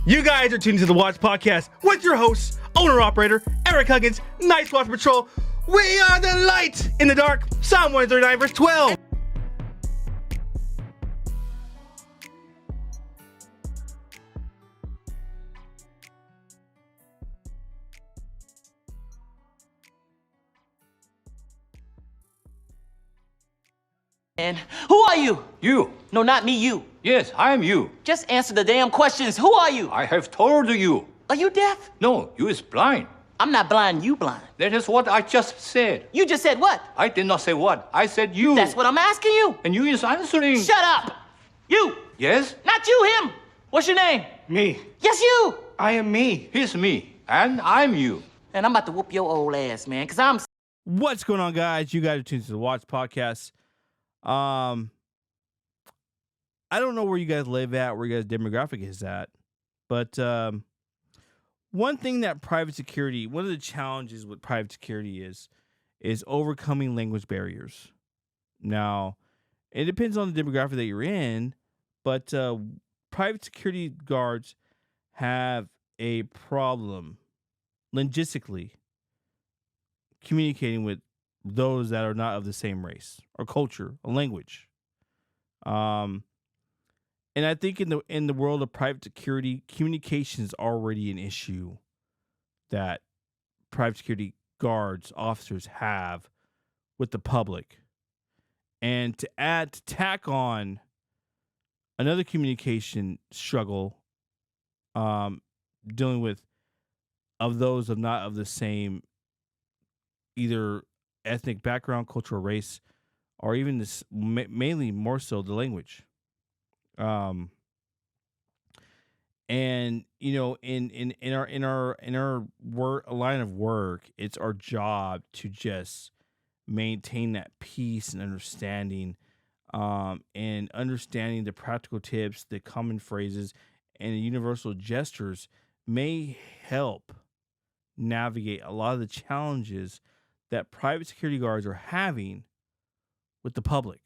You guys are tuned to the Watch Podcast with your hosts, owner-operator, Eric Huggins, Night Watch Patrol. We are the light in the dark. Psalm 139, verse 12. And who are you? You. No, not me, you. Yes, I am you. Just answer the damn questions. Who are you? I have told you. Are you deaf? No, you is blind. I'm not blind, you blind. That is what I just said. You just said what? I did not say what. I said you. That's what I'm asking you. And you is answering. Shut up. You. Yes? Not you, him. What's your name? Me. Yes, you. I am me. He's me. And I'm you. And I'm about to whoop your old ass, man, because I'm... What's going on, guys? You guys are tuned to the Watch Podcast. I don't know where you guys live at, where your guys' demographic is at, but one thing that private security, one of the challenges with private security is overcoming language barriers. Now, it depends on the demographic that you're in, but private security guards have a problem linguistically communicating with those that are not of the same race or culture or language. And I think in the world of private security, communication is already an issue that private security guards, officers have with the public. And to tack on another communication struggle, dealing with of those of not of the same either ethnic background, cultural race, or even this mainly more so the language. And you know, in our work line of work, it's our job to just maintain that peace and understanding, and understanding the practical tips, the common phrases, and the universal gestures may help navigate a lot of the challenges that private security guards are having with the public.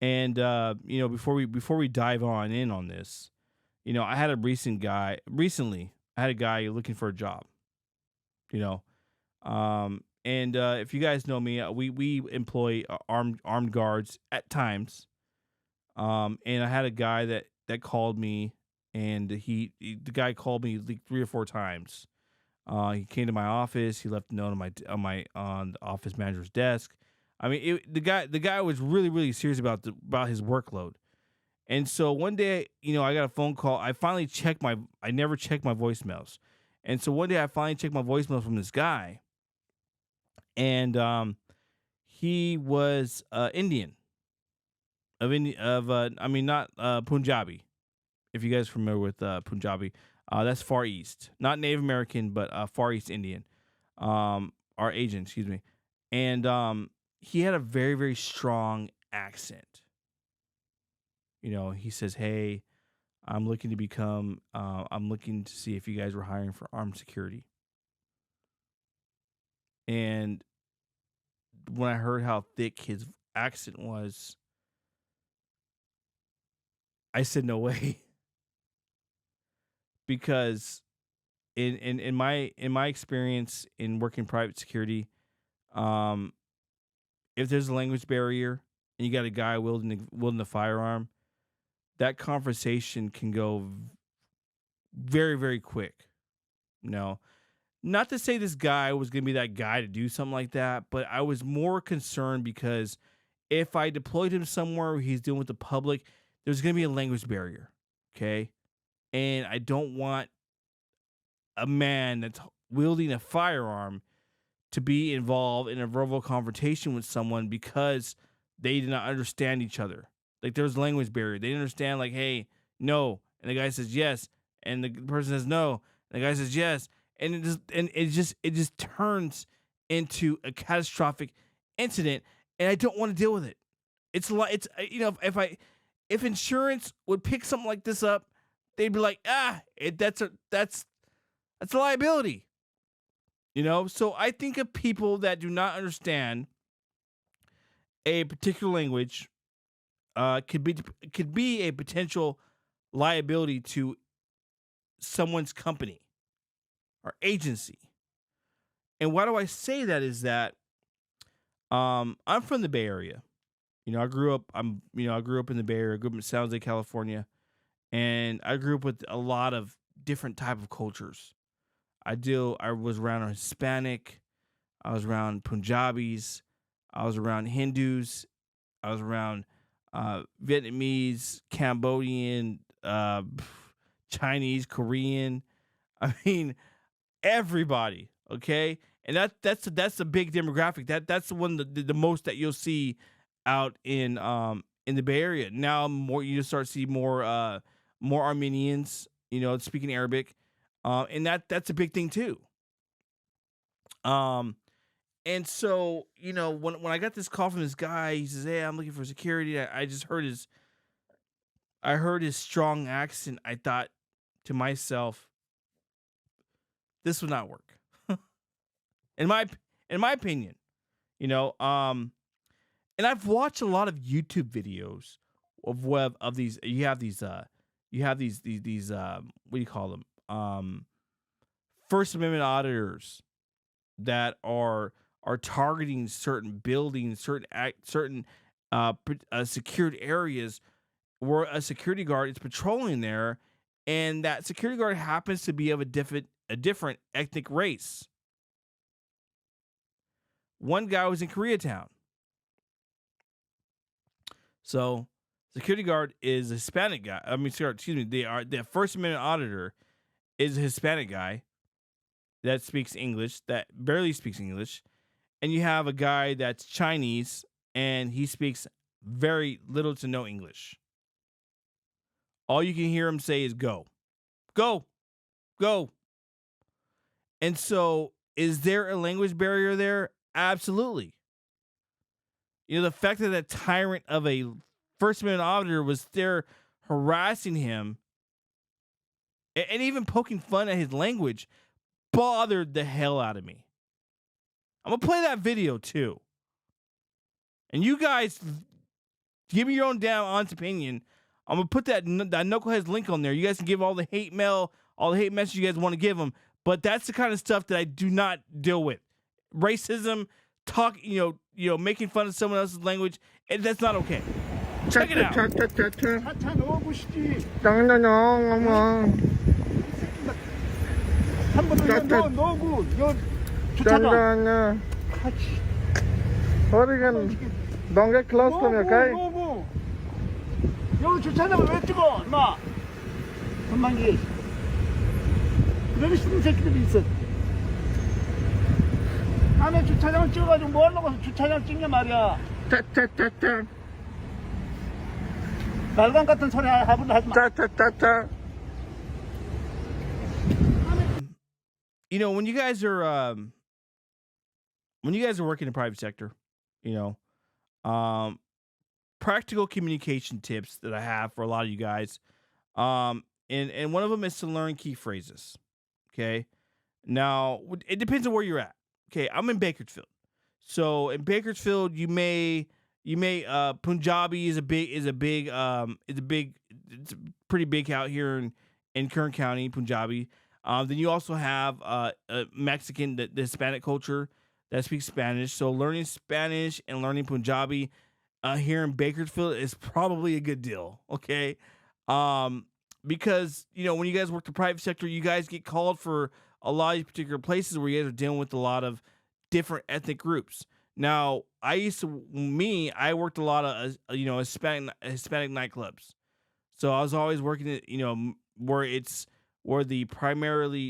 And you know, before we dive on this, you know, I had a recently I had a guy looking for a job, you know, and if you guys know me, we employ armed guards at times, and I had a guy that called me, and the guy called me like 3 or 4 times. He came to my office. He left a note on the office manager's desk. I mean, the guy was really, really serious about his workload. And so one day, you know, I got a phone call. I never checked my voicemails. And so one day I finally checked my voicemails from this guy. And he was Indian. Not Punjabi. If you guys are familiar with Punjabi, that's Far East. Not Native American, but Far East Indian. Our agent, excuse me. And he had a very, very strong accent. You know, he says, "Hey, I'm looking to see if you guys were hiring for armed security." And when I heard how thick his accent was, I said, "No way." Because in my experience in working private security, if there's a language barrier and you got a guy wielding a firearm, that conversation can go very, very quick. You know, not to say this guy was going to be that guy to do something like that, but I was more concerned because if I deployed him somewhere where he's dealing with the public, there's going to be a language barrier, okay? And I don't want a man that's wielding a firearm to be involved in a verbal confrontation with someone because they did not understand each other. Like, there's language barrier. They didn't understand, like, hey, no. And the guy says yes. And the person says no. And the guy says yes. And it just turns into a catastrophic incident. And I don't want to deal with it. It's you know, if insurance would pick something like this up, they'd be like, that's a liability. You know, so I think of people that do not understand a particular language, could be a potential liability to someone's company or agency. And why do I say that is that I'm from the Bay Area. I grew up in the Bay Area, I grew up in San Jose, California, and I grew up with a lot of different type of cultures. I was around Hispanic, I was around Punjabis, I was around Hindus, I was around Vietnamese, Cambodian, Chinese, Korean. I mean, everybody. Okay, and that's a big demographic. That's the one the most that you'll see out in the Bay Area. Now more you just start to see more Armenians, speaking Arabic, and that's a big thing too. Um, and so when I got this call from this guy, he says, "Hey, I'm looking for security." I just I heard his strong accent. I thought to myself, this would not work. in my in my opinion, you know. And I've watched a lot of YouTube videos of these. You have these what do you call them? First Amendment auditors that are targeting certain buildings, certain secured areas where a security guard is patrolling there, and that security guard happens to be of a different ethnic race. One guy was in Koreatown. So, security guard is a Hispanic guy. I mean, sorry, excuse me. The First Amendment auditor is a Hispanic guy that speaks English, that barely speaks English, and you have a guy that's Chinese and he speaks very little to no English. All you can hear him say is "go, go, go." And so, is there a language barrier there? Absolutely. The fact that that tyrant of a First Amendment auditor was there harassing him and even poking fun at his language bothered the hell out of me. I'm going to play that video too. And you guys give me your own damn honest opinion. I'm going to put that Knucklehead's link on there. You guys can give all the hate mail, all the hate message you guys want to give them. But that's the kind of stuff that I do not deal with. Racism, making fun of someone else's language, and that's not okay. Check it out. 차차 넣어보시지. 당연하냐, 어머. 한번 넣고 여 주차장. 당연하냐. Oregon, don't get close to me, okay? 넣고. 여기 주차장을 왜 찍어, 임마? 건방지. 여기 쓰는 새끼들이 있어. 남의 주차장을 찍어가지고 뭐 하려고 주차장 찍냐 말이야. 짜짜짜짜. 말간 같은 소리 하지 마. 짜짜짜짜. When you guys are working in the private sector, practical communication tips that I have for a lot of you guys, and one of them is to learn key phrases. Okay, now it depends on where you're at. Okay, I'm in Bakersfield, so in Bakersfield Punjabi is it's pretty big out here in Kern County, Punjabi. Then you also have a Mexican, the Hispanic culture that speaks Spanish. So learning Spanish and learning Punjabi here in Bakersfield is probably a good deal. Okay, because when you guys work the private sector, you guys get called for a lot of these particular places where you guys are dealing with a lot of different ethnic groups. Now, I worked a lot of Hispanic nightclubs, so I was always working at where the primary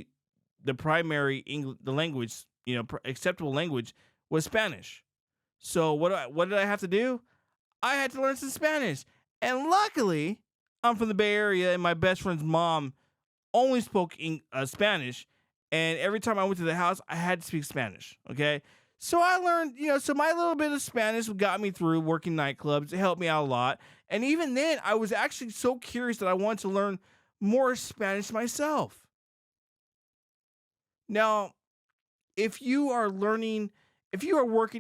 language, acceptable language was Spanish. So what did I have to do? I had to learn some Spanish, and luckily, I'm from the Bay Area, and my best friend's mom only spoke Spanish, and every time I went to the house, I had to speak Spanish. Okay. So I learned, so my little bit of Spanish got me through working nightclubs. It helped me out a lot. And even then, I was actually so curious that I wanted to learn more Spanish myself. Now, if you are working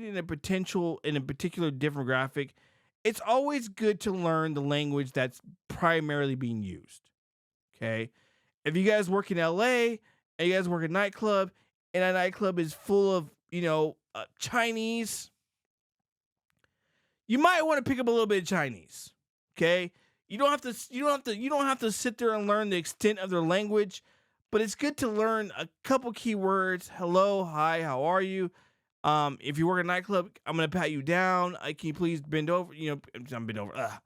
in a particular demographic, it's always good to learn the language that's primarily being used. Okay. If you guys work in LA and you guys work a nightclub and a nightclub is full of, Chinese, you might want to pick up a little bit of Chinese. Okay. You don't have to sit there and learn the extent of their language, but it's good to learn a couple keywords. Hello, hi, how are you? If you work at a nightclub, I'm gonna pat you down. Can you please bend over? I'm bend over.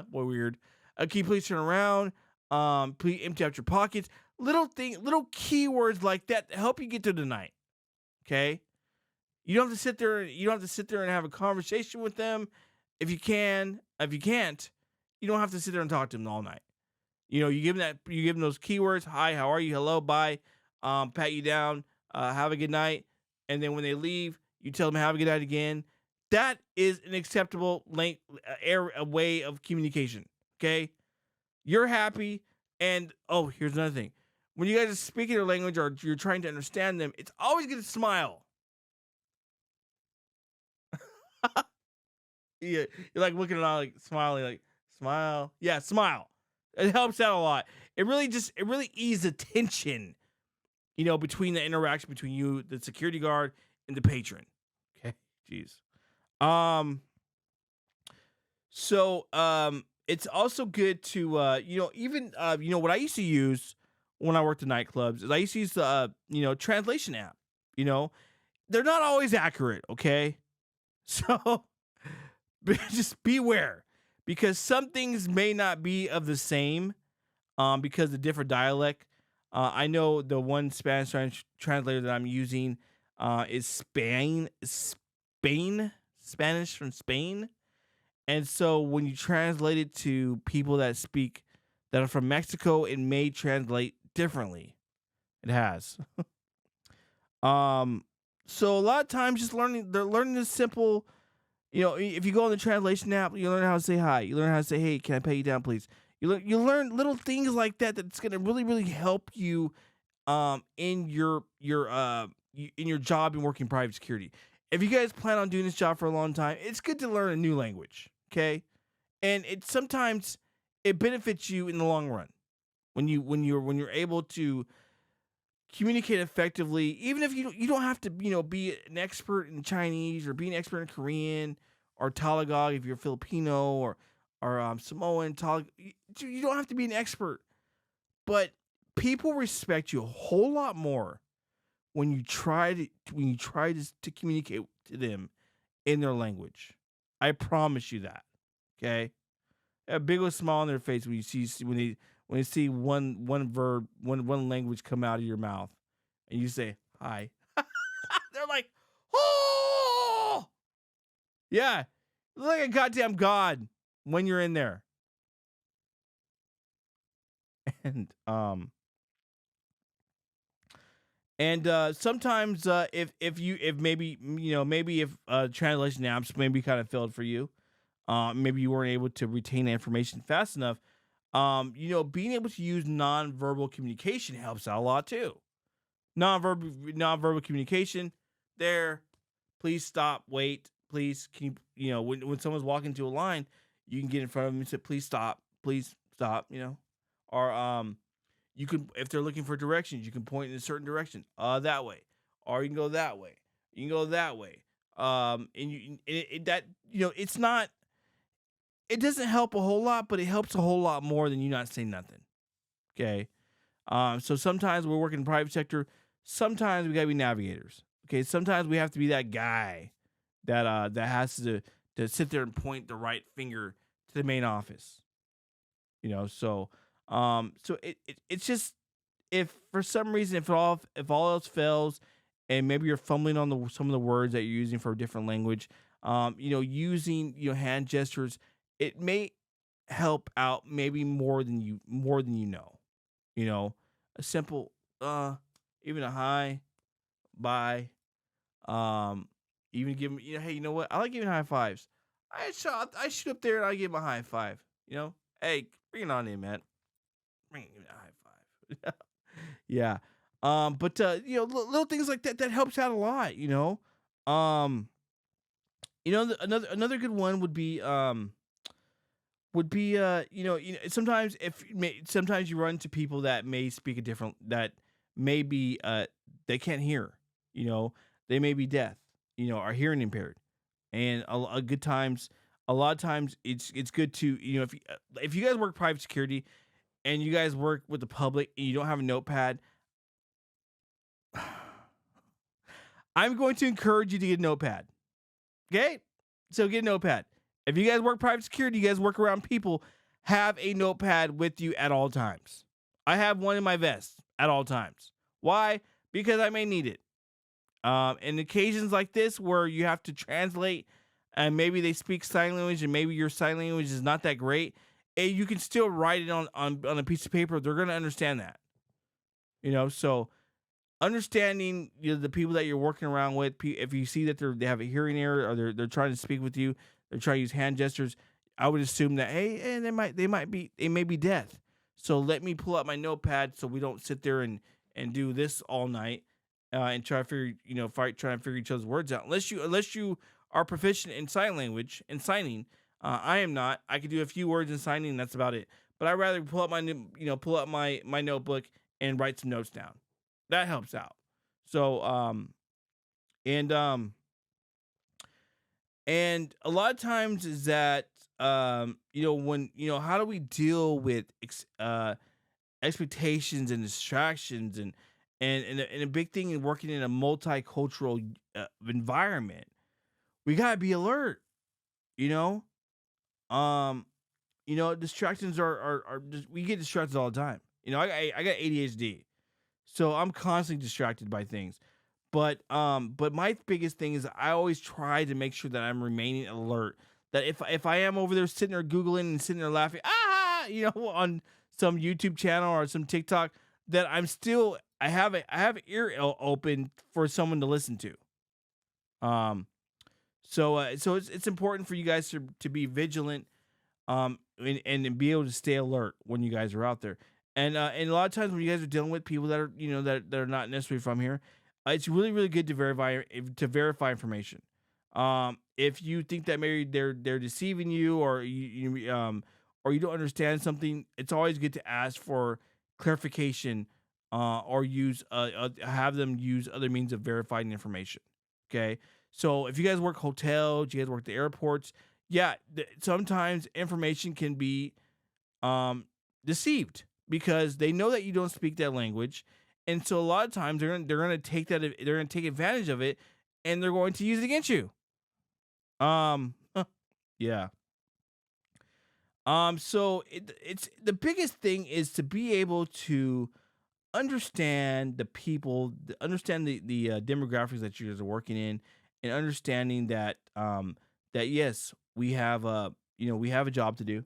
Boy, weird. Can you please turn around? Please empty out your pockets. Little keywords like that to help you get through the night. Okay. You don't have to sit there. You don't have to sit there and have a conversation with them. If you can, if you can't, you don't have to sit there and talk to them all night. You give them those keywords. Hi, how are you? Hello, bye. Pat you down. Have a good night. And then when they leave, you tell them have a good night again. That is an acceptable way of communication. Okay, you're happy. And here's another thing: when you guys are speaking their language or you're trying to understand them, it's always good to smile. Yeah, you're like looking at all like smiling, like smile. Yeah, smile. It helps out a lot. It really eases the tension, between the interaction between you, the security guard, and the patron. Okay, jeez. It's also good to even what I used to use when I worked in nightclubs is I used to use the translation app. They're not always accurate. Okay, so just beware because some things may not be of the same because of different dialect. I know the one Spanish translator that I'm using is Spanish from Spain. And so when you translate it to people that are from Mexico, it may translate differently. It has. So a lot of times they're learning this simple, if you go on the translation app, you learn how to say hi. You learn how to say, hey, can I pay you down, please? You learn little things like that that's going to really, really help you in your job and working private security. If you guys plan on doing this job for a long time, it's good to learn a new language, okay? And sometimes it benefits you in the long run when you're able to communicate effectively, even if you don't have to be an expert in Chinese or be an expert in Korean or Tagalog if you're Filipino or Samoan, you don't have to be an expert, but people respect you a whole lot more when you try to communicate to them in their language. I promise you that. Okay, a big old smile on their face when you see one language come out of your mouth, and you say hi. They're like, oh, yeah, you're like a goddamn god when you're in there. And sometimes if maybe translation apps maybe kind of failed for you, maybe you weren't able to retain the information fast enough. Being able to use nonverbal communication helps out a lot too. Nonverbal communication. There, please stop. Wait, please. Can you when someone's walking to a line, you can get in front of them and say, please stop. Please stop. Or you can, if they're looking for directions, you can point in a certain direction. That way, or you can go that way. You can go that way. It's not. It doesn't help a whole lot, but it helps a whole lot more than you not saying nothing. Okay. So sometimes we're working in the private sector. Sometimes we gotta be navigators. Okay. Sometimes we have to be that guy that has to sit there and point the right finger to the main office. So it's just, if for some reason if all else fails, and maybe you're fumbling on some of the words that you're using for a different language, using hand gestures, it may help out maybe more than you know. A simple even a hi, bye, even give them, hey, you know what? I like giving high fives. I shoot up there and I give them a high five. Hey, bring it on in, man. Bring it, give me a high five. Yeah. But little things like that helps out a lot. Another good one would be sometimes sometimes you run into people that may speak a different that may be they can't hear, you know, they may be deaf, are hearing impaired. And a good times a lot of times it's good to, if you guys work private security and you guys work with the public and you don't have a notepad, I'm going to encourage you to get a notepad. Okay? So get a notepad. If you guys work private security, you guys work around people, have a notepad with you at all times. I have one in my vest at all times. Why? Because I may need it. In occasions like this where you have to translate and maybe they speak sign language and maybe your sign language is not that great, you can still write it on a piece of paper. They're going to understand that. So understanding the people that you're working around with, if you see that they have a hearing error or they're trying to speak with you, they're trying to use hand gestures, I would assume that hey, they may be deaf. So let me pull out my notepad so we don't sit there and do this all night and try to figure trying to figure each other's words out. Unless you are proficient in sign language and signing, I am not. I could do a few words in signing, and that's about it. But I'd rather pull up my notebook and write some notes down. That helps out. So and and a lot of times is that when how do we deal with expectations and distractions and a big thing in working in a multicultural environment, we gotta be alert. You know, um, distractions are just, we get distracted all the time. I got ADHD, so I'm constantly distracted by things. But my biggest thing is I always try to make sure that I'm remaining alert. That if I am over there sitting there googling and sitting there laughing, on some YouTube channel or some TikTok, that I have an ear open for someone to listen to. Um, so it's important for you guys to be vigilant, and be able to stay alert when you guys are out there. And a lot of times when you guys are dealing with people that are that are not necessarily from here, it's really really good to verify information. If you think that maybe they're deceiving you, or you don't understand something, it's always good to ask for clarification, or have them use other means of verifying information. Okay, so if you guys work hotels, you guys work the airports, yeah, sometimes information can be deceived because they know that you don't speak that language, and so a lot of times they're gonna take advantage of it, and they're going to use it against you. Yeah. So it's the biggest thing is to be able to understand the people, understand the demographics that you guys are working in, and understanding that yes, we have a job to do,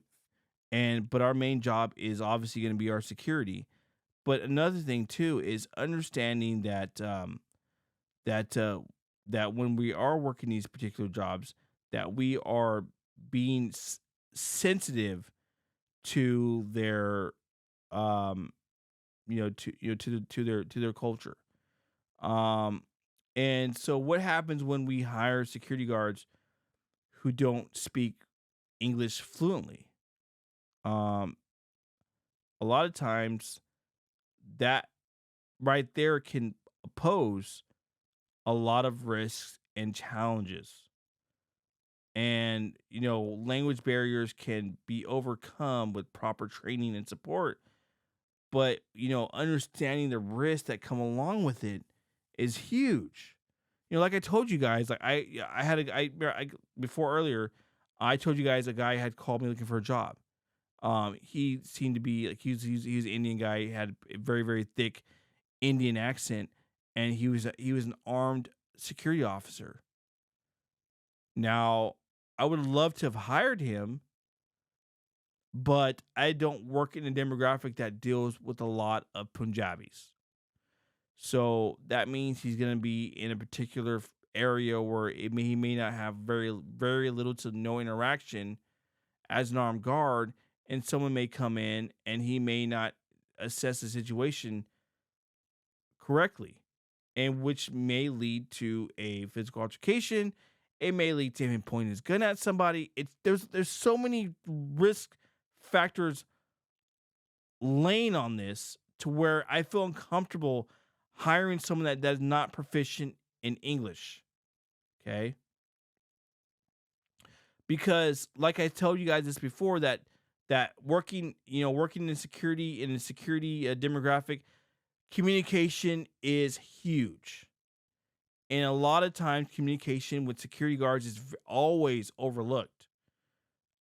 but our main job is obviously going to be our security. But another thing too is understanding that that when we are working these particular jobs, that we are being sensitive to their um to their culture. Um and so what happens when we hire security guards who don't speak English fluently? Um a lot of times that right there can pose a lot of risks and challenges. And language barriers can be overcome with proper training and support, but understanding the risks that come along with it is huge. Like I told you guys, like I had I before earlier, I told you guys a guy had called me looking for a job. He seemed to be like he was an Indian guy. He had a very very thick Indian accent, and he was an armed security officer. Now, I would love to have hired him, but I don't work in a demographic that deals with a lot of Punjabis. So that means he's going to be in a particular area where he may not have very, very little to no interaction as an armed guard, and someone may come in and he may not assess the situation correctly, and which may lead to a physical altercation, It may lead to him pointing his gun at somebody. There's so many risk factors laying on this to where I feel uncomfortable hiring someone that is not proficient in English. Okay. Because like I told you guys this before, that working in a security demographic, communication is huge. And a lot of times communication with security guards is always overlooked.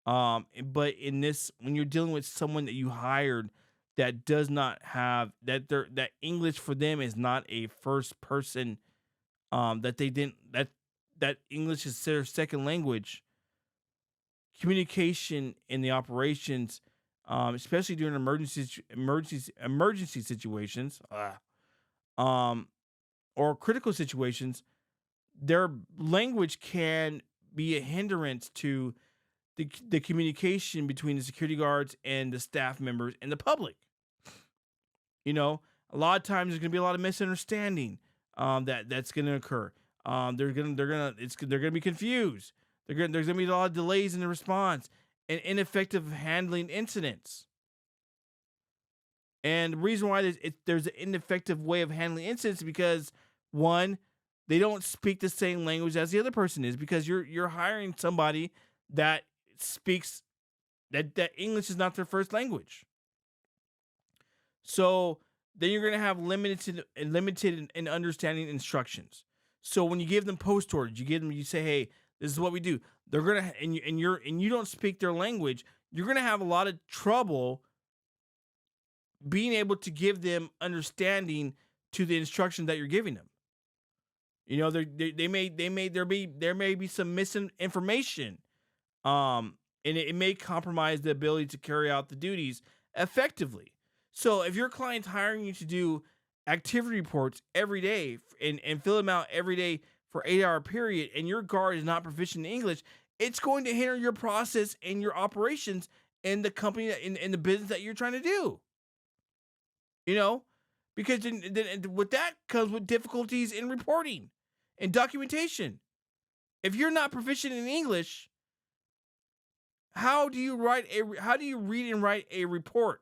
But in this, when you're dealing with someone that you hired that does not have that English for them is not a first person, that they didn't that English is their second language, communication in the operations, especially during emergency situations, um, or critical situations, their language can be a hindrance to the communication between the security guards and the staff members and the public. You know, a lot of times there's going to be a lot of misunderstanding that's going to occur. They're gonna be confused. There's gonna be a lot of delays in the response and ineffective handling incidents. And the reason why there's an ineffective way of handling incidents is because, one, they don't speak the same language as the other person is, because you're hiring somebody that speaks that English is not their first language. So then you're gonna have limited and understanding instructions. So when you give them post orders, you say, hey, this is what we do. They're gonna and you don't speak their language. You're gonna have a lot of trouble being able to give them understanding to the instruction that you're giving them. You know, there may be some misinformation, and it may compromise the ability to carry out the duties effectively. So if your client's hiring you to do activity reports every day and fill them out every day for 8 hour period, and your guard is not proficient in English, it's going to hinder your process and your operations in the company, in the business that you're trying to do. You know, because then with that comes with difficulties in reporting and documentation. If you're not proficient in English, how do you read and write a report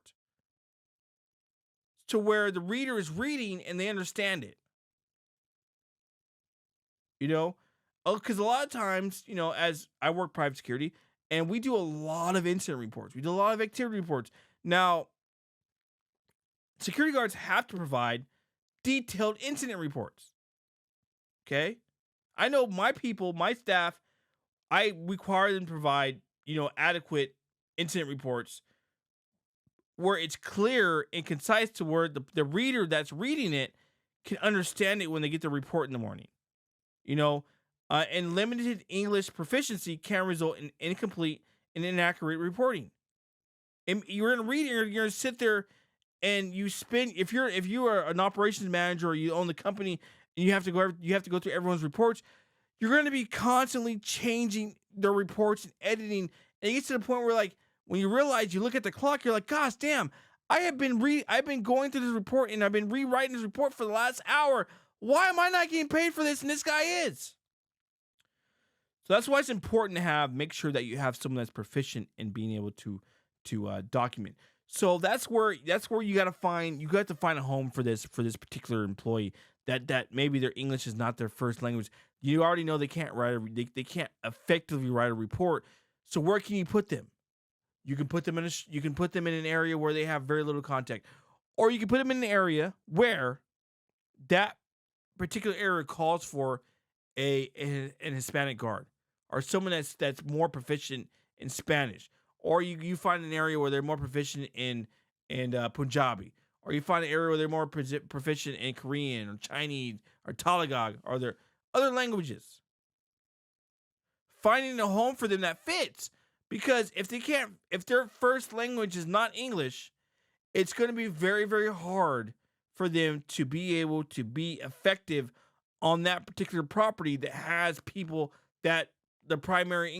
to where the reader is reading and they understand it? You know, because a lot of times, you know, as I work private security, and we do a lot of incident reports, we do a lot of activity reports. Now, security guards have to provide detailed incident reports. Okay, I know my people, my staff, I require them to provide, you know, adequate incident reports where it's clear and concise to where the reader that's reading it can understand it when they get the report in the morning. You know, and limited English proficiency can result in incomplete and inaccurate reporting. And you're going to read it, you're going to sit there and you spend, if you are an operations manager or you own the company and you have to go through everyone's reports, you're going to be constantly changing their reports and editing. And it gets to the point where, like, when you realize, you look at the clock, you're like, gosh damn, I've been going through this report and I've been rewriting this report for the last hour. Why am I not getting paid for this and this guy is? So that's why it's important to make sure that you have someone that's proficient in being able to document. So that's where you got to find a home for this particular employee that maybe their English is not their first language. You already know they can't they can't effectively write a report. So where can you put them? You can put them in an area where they have very little contact, or you can put them in an area where that particular area calls for an Hispanic guard or someone that's more proficient in Spanish, or you find an area where they're more proficient in Punjabi, or you find an area where they're more proficient in Korean or Chinese or Tagalog or their other languages. Finding a home for them that fits, because if their first language is not English, it's going to be very, very hard for them to be able to be effective on that particular property that has people that the primary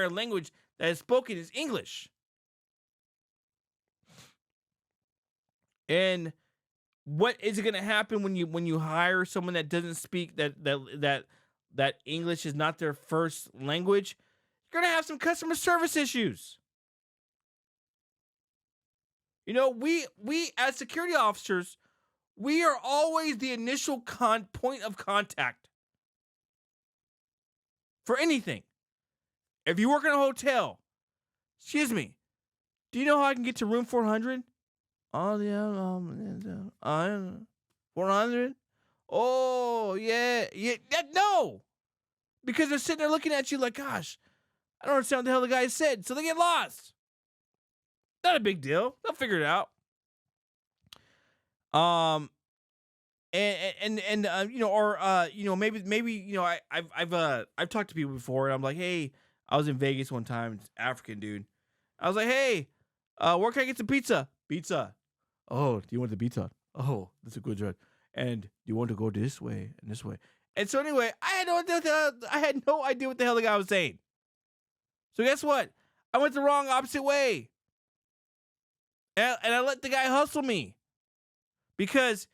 language that is spoken is English. And what is going to happen when you hire someone that doesn't speak that that English is not their first language, you're going to have some customer service issues. You know, we as security officers, we are always the initial point of contact for anything. If you work in a hotel, excuse me, do you know how I can get to room 400? Oh, yeah, 400? Oh, yeah. No! Because they're sitting there looking at you like, gosh, I don't understand what the hell the guy said. So they get lost. Not a big deal. They'll figure it out. Maybe I've talked to people before and I'm like, hey, I was in Vegas one time, it's African dude. I was like, hey, where can I get some pizza? Pizza. Oh, do you want the pizza? Oh, that's a good job. And do you want to go this way and this way? And so anyway, I had no idea what the hell the guy was saying. So guess what? I went the wrong opposite way. And I let the guy hustle me. Because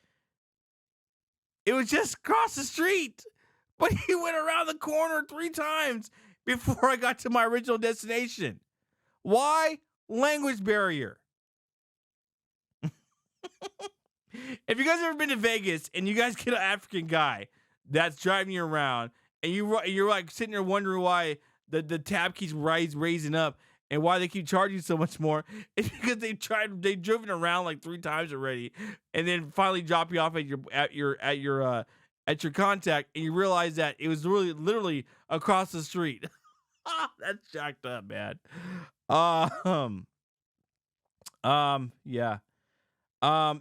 it was just across the street. But he went around the corner 3 times before I got to my original destination. Why? Language barrier. If you guys ever been to Vegas and you guys get an African guy that's driving you around and you're like sitting there wondering why the tab keeps raising up and why they keep charging so much more, it's because they've driven around like 3 times already and then finally drop you off at your contact and you realize that it was really literally across the street. That's jacked up, man. Yeah.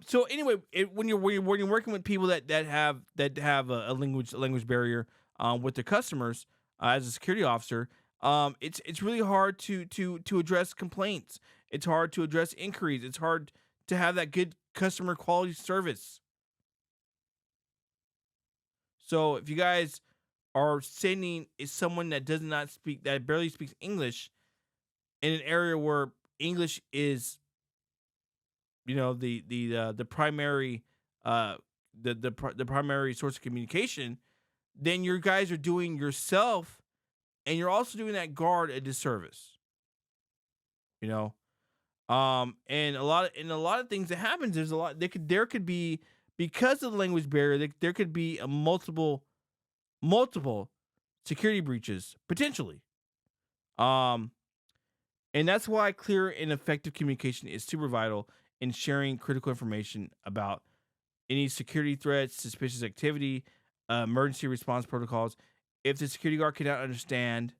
So anyway, when you're working with people that have a language barrier with their customers as a security officer, it's really hard to address complaints. It's hard to address inquiries. It's hard to have that good customer quality service. So if you guys are sending someone that that barely speaks English in an area where English is, you know, the primary the primary source of communication, then your guys are doing yourself and you're also doing that guard a disservice. You know? And a lot of things that happens, there could be, because of the language barrier, there could be a multiple security breaches potentially. And that's why clear and effective communication is super vital in sharing critical information about any security threats, suspicious activity, emergency response protocols. If the security guard cannot understand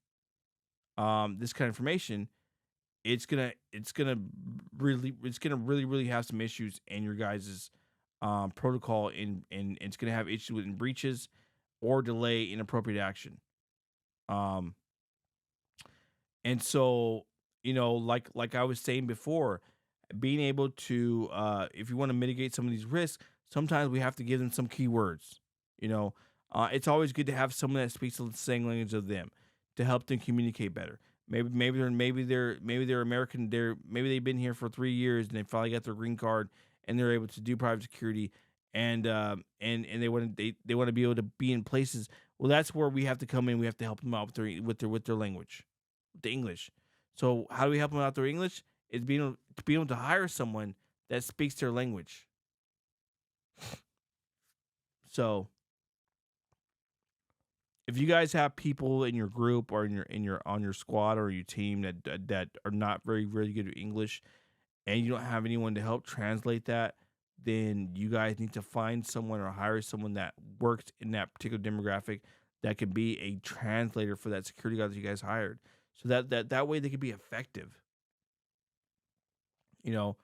this kind of information, it's gonna really have some issues in your guys' protocol, and it's gonna have issues with breaches or delay inappropriate action. And so, you know, like I was saying before, being able to, if you want to mitigate some of these risks, sometimes we have to give them some keywords. You know, it's always good to have someone that speaks the same language of them to help them communicate better. Maybe they're American. Maybe they've been here for 3 years and they finally got their green card and they're able to do private security, and they want to be able to be in places. Well, that's where we have to come in. We have to help them out with their language, the English. So how do we help them out their English? Is being able to hire someone that speaks their language. So if you guys have people in your group or on your squad or your team that are not very good at English, and you don't have anyone to help translate that, then you guys need to find someone or hire someone that works in that particular demographic that could be a translator for that security guard that you guys hired, so that way they could be effective. You know,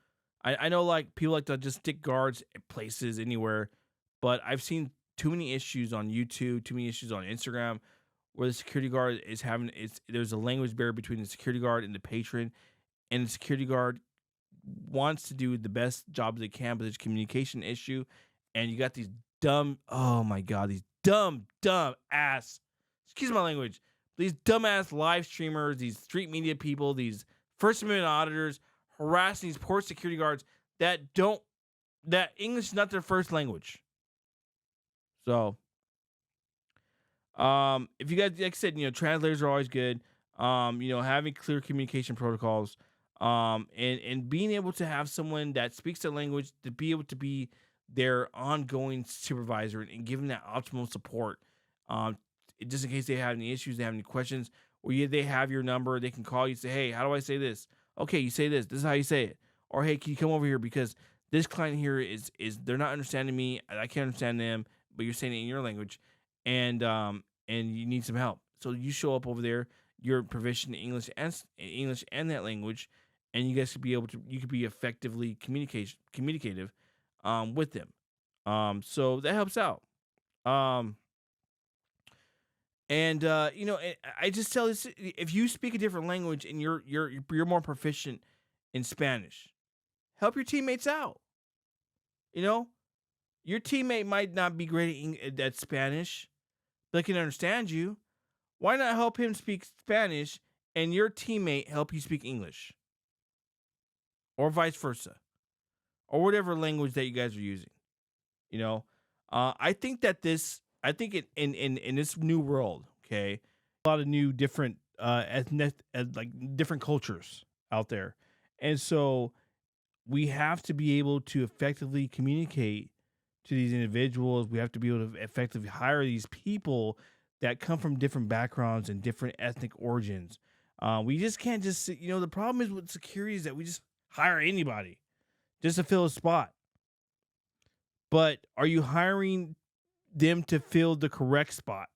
I know like people like to just stick guards at places anywhere, but I've seen too many issues on YouTube, too many issues on Instagram, where the security guard is there's a language barrier between the security guard and the patron, and the security guard wants to do the best job they can, but there's a communication issue, and you got these oh my god, these dumb ass, excuse my language, these dumbass live streamers, these street media people, these First Amendment auditors harassing these poor security guards that English is not their first language. So, If you guys, like I said, translators are always good. Having clear communication protocols, and being able to have someone that speaks the language to be able to be their ongoing supervisor and give them that optimal support. Um, just in case they have any issues, they have any questions, or they have your number, they can call you, say, hey, how do I say this? Okay, you say this. This is how you say it. Or hey, can you come over here because this client here is they're not understanding me. I can't understand them, but you're saying it in your language, and you need some help. So you show up over there. You're proficient in English and that language, and you guys could be able to you could be effectively communicative with them. So that helps out. Um, I just tell this: if you speak a different language and you're more proficient in Spanish, help your teammates out. You know, your teammate might not be great at Spanish, but can understand you. Why not help him speak Spanish and your teammate help you speak English, or vice versa, or whatever language that you guys are using? You know, I think that in this new world, okay, a lot of new different different cultures out there, and so we have to be able to effectively communicate to these individuals. We have to be able to effectively hire these people that come from different backgrounds and different ethnic origins. We just can't the problem is with security is that we just hire anybody just to fill a spot. But are you hiring them to fill the correct spot?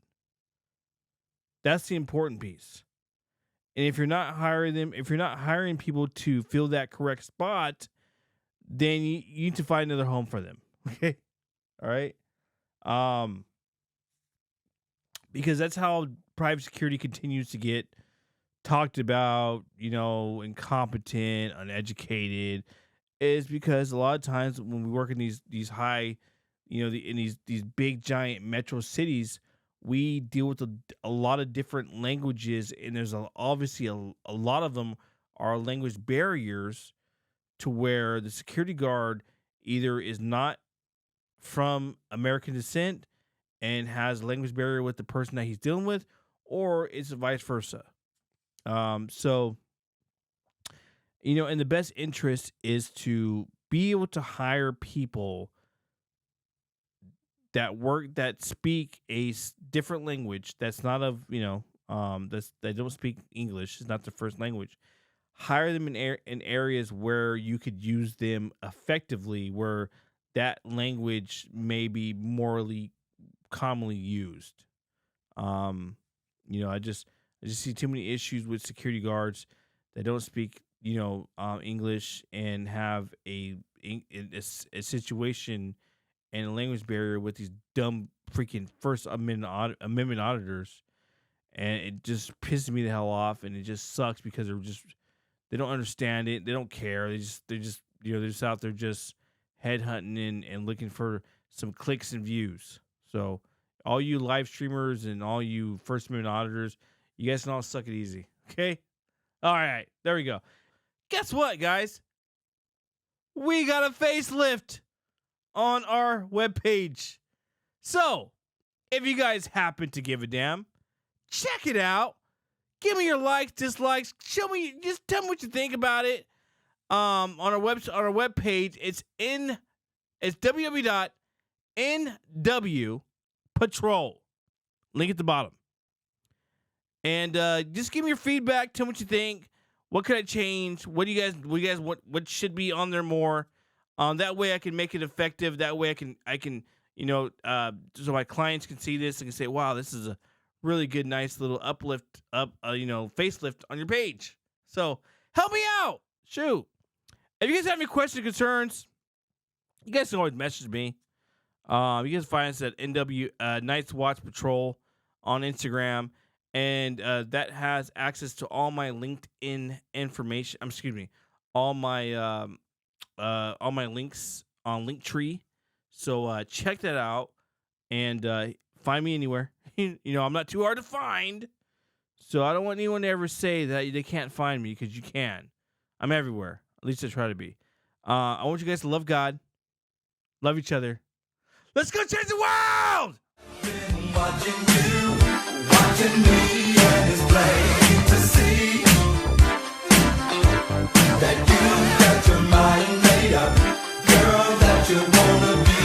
That's the important piece. And if you're not hiring people to fill that correct spot, then you need to find another home for them. Okay? All right? Because that's how private security continues to get talked about, incompetent, uneducated, is because a lot of times when we work in these high, in these big giant metro cities, we deal with a lot of different languages, and there's obviously a lot of them are language barriers to where the security guard either is not from American descent and has a language barrier with the person that he's dealing with, or it's vice versa. So, and the best interest is to be able to hire people that speak a different language that's not that don't speak English, is not their first language. Hire them in areas where you could use them effectively, where that language may be morally commonly used. I just see too many issues with security guards that don't speak, English and have a situation and a language barrier with these dumb freaking First Amendment auditors, and it just pisses me the hell off, and it just sucks because they don't understand it, they don't care, they're just out there just headhunting and looking for some clicks and views. So all you live streamers and all you First Amendment auditors, you guys can all suck it easy, okay? All right, there we go. Guess what, guys? We got a facelift on our webpage. So, if you guys happen to give a damn, check it out. Give me your likes, dislikes. Just tell me what you think about it. On our webpage, it's www.nwpatrol. Link at the bottom. And just give me your feedback. Tell me what you think. What could I change? What should be on there more? That way I can make it effective. That way I can so my clients can see this and can say, wow, this is a really good, nice little facelift on your page. So help me out. Shoot. If you guys have any questions or concerns, you guys can always message me. You guys find us at NW Night's Watch Patrol on Instagram, and that has access to all my LinkedIn information. All my links on Linktree. So check that out and find me anywhere. I'm not too hard to find, so I don't want anyone to ever say that they can't find me, because you can. I'm everywhere. At least I try to be. I want you guys to love God, love each other. Let's go change the world! Been watching you. watching me and it's plain to see that you got your mind made up, girl, that you wanna be